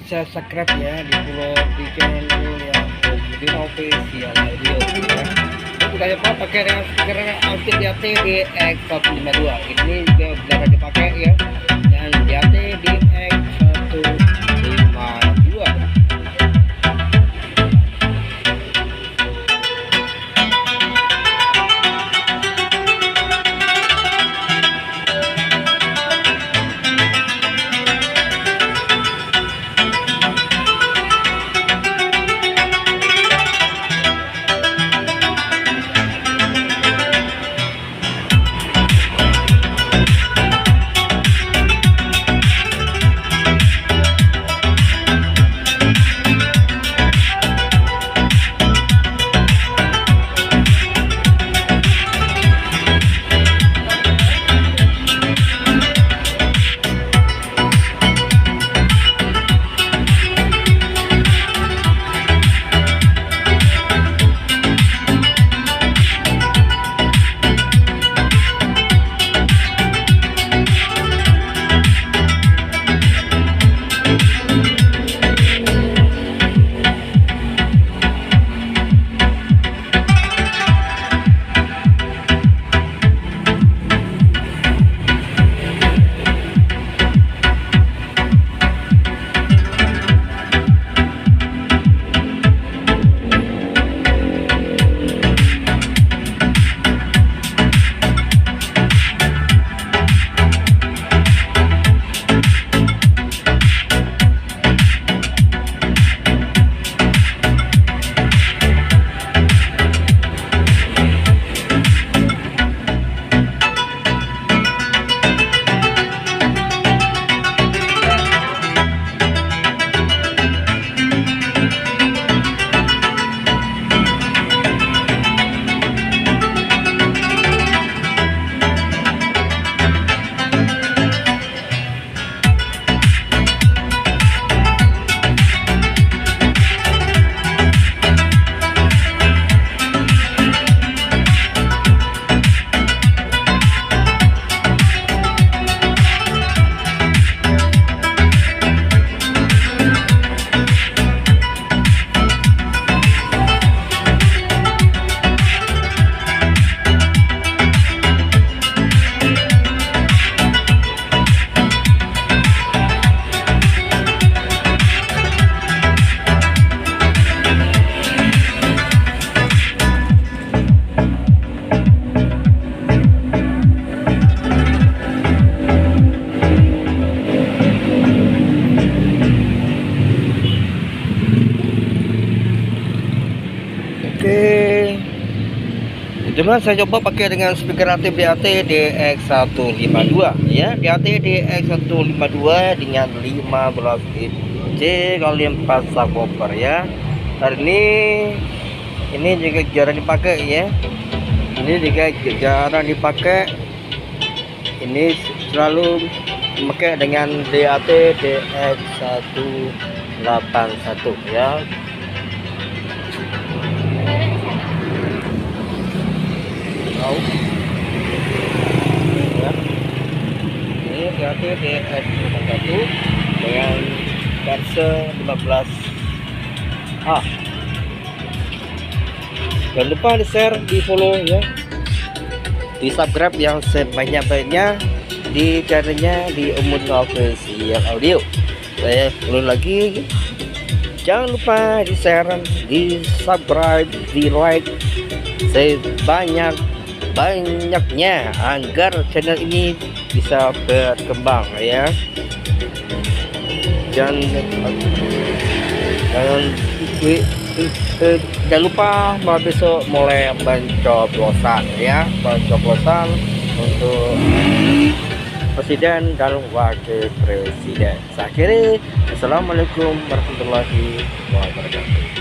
bisa subscribe ya, di follow di channel yang UDDIN official audio ya. Kita coba pakai dengan speaker Aktif di UDDIN ini juga bisa dipakai ya, dan di UDDIN 152. Oke, teman-teman, saya coba pakai dengan speaker Aktif di UDDIN 152 ya, di UDDIN 152 dengan 15 inch kali 4 subwoofer ya. Hari ini juga jarang dipakai ya, ini juga jarang dipakai, ini selalu memakai dengan UDDIN 181 ya. Ya. Ini berarti di S1 dengan versi 15A. Jangan lupa di share, di follow ya, di subscribe yang sebanyak-banyaknya di channelnya di UDDIN official audio. Saya ulang lagi, jangan lupa di share, di subscribe, di like sebanyak-banyaknya agar channel ini bisa berkembang ya. Jangan lupa besok mulai pencoblosan ya, pencoblosan untuk presiden dan wakil presiden. Saya akhiri, assalamualaikum warahmatullahi wabarakatuh.